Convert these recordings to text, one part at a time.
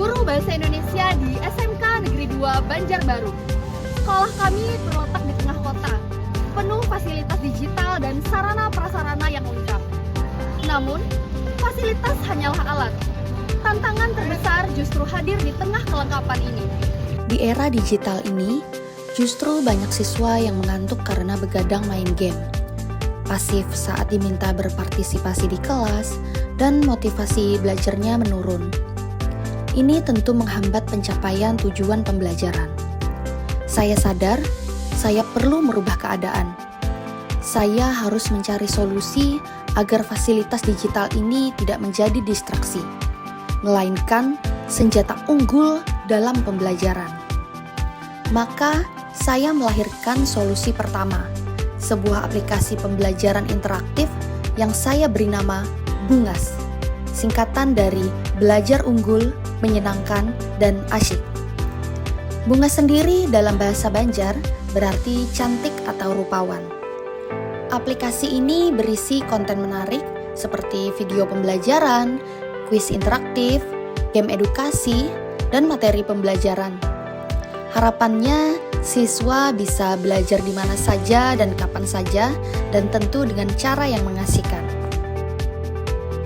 guru bahasa Indonesia di SMK Negeri 2 Banjarbaru. Sekolah kami terletak di tengah kota, penuh fasilitas digital dan sarana-prasarana yang lengkap. Namun, fasilitas hanyalah alat. Tantangan terbesar justru hadir di tengah kelengkapan ini. Di era digital ini, justru banyak siswa yang mengantuk karena begadang main game. Pasif saat diminta berpartisipasi di kelas, dan motivasi belajarnya menurun. Ini tentu menghambat pencapaian tujuan pembelajaran. Saya sadar, saya perlu merubah keadaan. Saya harus mencari solusi agar fasilitas digital ini tidak menjadi distraksi, melainkan senjata unggul dalam pembelajaran. Maka, saya melahirkan solusi pertama, sebuah aplikasi pembelajaran interaktif yang saya beri nama Bungas, singkatan dari Belajar Unggul, Menyenangkan, dan Asyik. Bungas sendiri dalam bahasa Banjar berarti cantik atau rupawan. Aplikasi ini berisi konten menarik seperti video pembelajaran, kuis interaktif, game edukasi, dan materi pembelajaran. Harapannya, siswa bisa belajar di mana saja dan kapan saja, dan tentu dengan cara yang mengasihkan.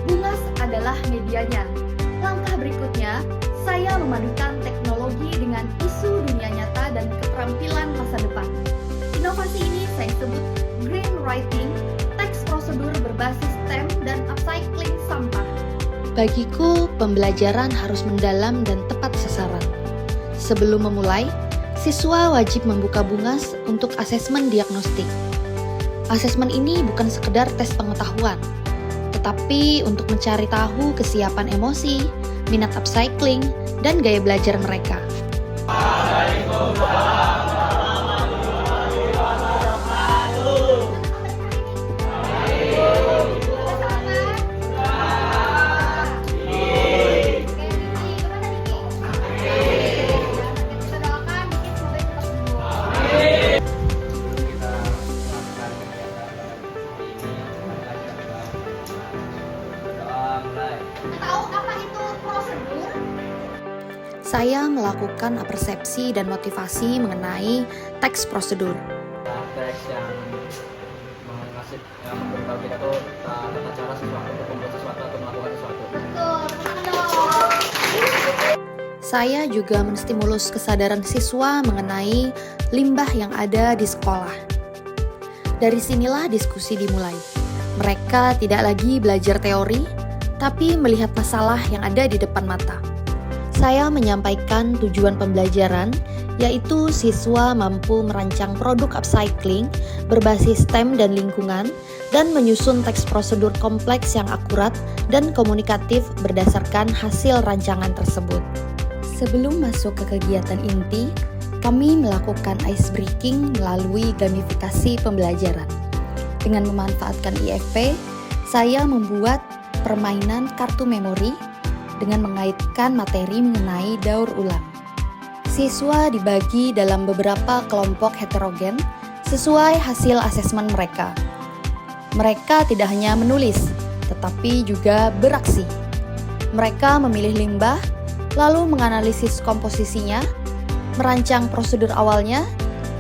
Bungas adalah medianya. Langkah berikutnya, saya memadukan teknologi dengan isu dunia nyata dan keterampilan masa depan. Inovasi ini saya sebut green writing, teks prosedur berbasis STEM, dan upcycling sampah. Bagiku, pembelajaran harus mendalam dan tepat sasaran. Sebelum memulai, siswa wajib membuka Bungas untuk asesmen diagnostik. Asesmen ini bukan sekedar tes pengetahuan, tetapi untuk mencari tahu kesiapan emosi, minat upcycling, dan gaya belajar mereka. Tahu apa itu prosedur? Saya melakukan persepsi dan motivasi mengenai teks prosedur. Teks yang mengasih yang memberitahu kita tuh tata cara sesuatu untuk membuat sesuatu atau melakukan sesuatu. Betul, betul. Saya juga menstimulus kesadaran siswa mengenai limbah yang ada di sekolah. Dari sinilah diskusi dimulai. Mereka tidak lagi belajar teori, tapi melihat masalah yang ada di depan mata. Saya menyampaikan tujuan pembelajaran, yaitu siswa mampu merancang produk upcycling berbasis STEM dan lingkungan, dan menyusun teks prosedur kompleks yang akurat dan komunikatif berdasarkan hasil rancangan tersebut. Sebelum masuk ke kegiatan inti, kami melakukan ice breaking melalui gamifikasi pembelajaran. Dengan memanfaatkan IFP, saya membuat permainan kartu memori dengan mengaitkan materi mengenai daur ulang. Siswa dibagi dalam beberapa kelompok heterogen sesuai hasil asesmen mereka. Mereka tidak hanya menulis, tetapi juga beraksi. Mereka memilih limbah, lalu menganalisis komposisinya, merancang prosedur awalnya,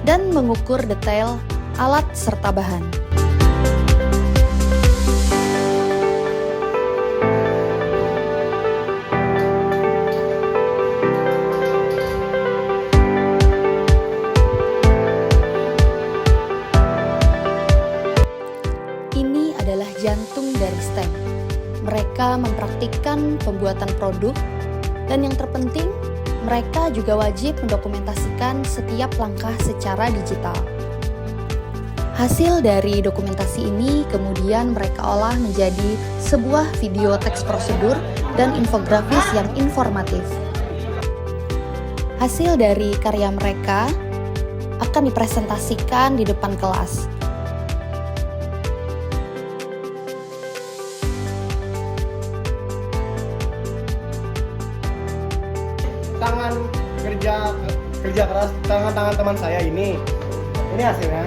dan mengukur detail alat serta bahan. Ini adalah jantung dari STEM. Mereka mempraktikkan pembuatan produk, dan yang terpenting, mereka juga wajib mendokumentasikan setiap langkah secara digital. Hasil dari dokumentasi ini kemudian mereka olah menjadi sebuah video teks prosedur dan infografis yang informatif. Hasil dari karya mereka akan dipresentasikan di depan kelas. Kerja keras tangan teman saya ini hasilnya.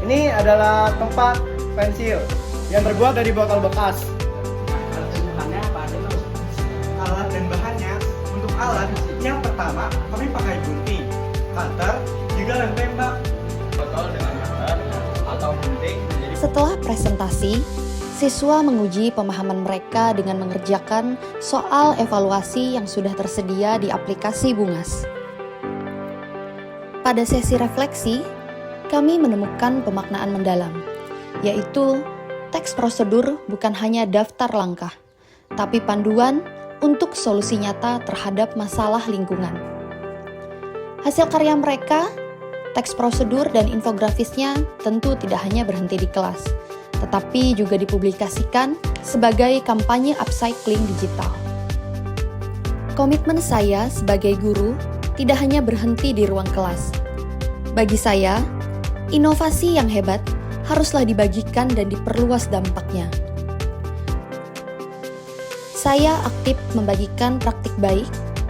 Ini adalah tempat pensil yang terbuat dari botol bekas. alat dan bahannya. Untuk alat, yang pertama kami pakai gunting, cutter, juga lem tembak. Botol dengan cutter atau gunting menjadi Setelah presentasi, siswa menguji pemahaman mereka dengan mengerjakan soal evaluasi yang sudah tersedia di aplikasi Bungas. Pada sesi refleksi, kami menemukan pemaknaan mendalam, yaitu teks prosedur bukan hanya daftar langkah, tapi panduan untuk solusi nyata terhadap masalah lingkungan. Hasil karya mereka, teks prosedur dan infografisnya tentu tidak hanya berhenti di kelas, tetapi juga dipublikasikan sebagai kampanye upcycling digital. Komitmen saya sebagai guru tidak hanya berhenti di ruang kelas. Bagi saya, inovasi yang hebat haruslah dibagikan dan diperluas dampaknya. Saya aktif membagikan praktik baik,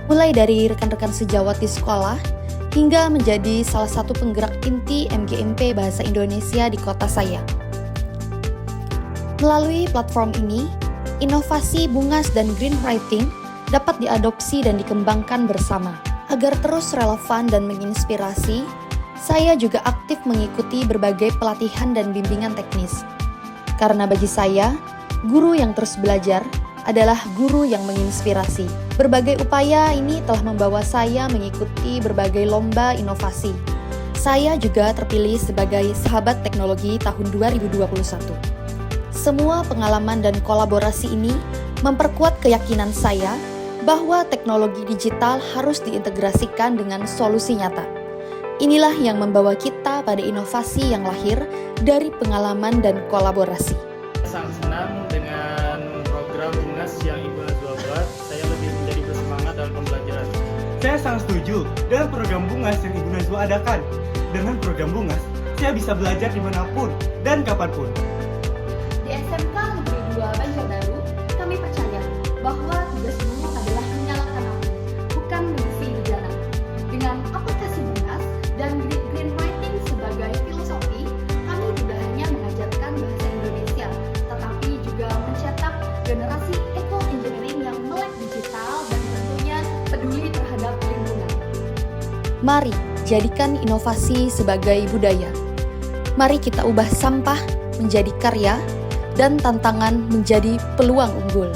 mulai dari rekan-rekan sejawat di sekolah, hingga menjadi salah satu penggerak inti MGMP Bahasa Indonesia di kota saya. Melalui platform ini, inovasi Bungas dan Green Writing dapat diadopsi dan dikembangkan bersama. Agar terus relevan dan menginspirasi, saya juga aktif mengikuti berbagai pelatihan dan bimbingan teknis. Karena bagi saya, guru yang terus belajar adalah guru yang menginspirasi. Berbagai upaya ini telah membawa saya mengikuti berbagai lomba inovasi. Saya juga terpilih sebagai Sahabat Teknologi tahun 2021. Semua pengalaman dan kolaborasi ini memperkuat keyakinan saya bahwa teknologi digital harus diintegrasikan dengan solusi nyata. Inilah yang membawa kita pada inovasi yang lahir dari pengalaman dan kolaborasi. Sangat senang dengan program Bungas yang Ibu Najwa buat. Saya lebih menjadi bersemangat dalam pembelajaran. Saya sangat setuju dengan program Bungas yang Ibu Najwa adakan. Dengan program Bungas, saya bisa belajar dimanapun dan kapanpun. Di SMK Negeri 2 Banjarbaru, kami percaya bahwa tugas guru adalah menyalakan api, bukan mengisi bejana. Dengan aplikasi Bungas dan Green Writing sebagai filosofi, kami tidak hanya mengajarkan bahasa Indonesia, tetapi juga mencetak generasi eco-engineering yang melek digital dan tentunya peduli terhadap lingkungan. Mari jadikan inovasi sebagai budaya. Mari kita ubah sampah menjadi karya dan tantangan menjadi peluang unggul.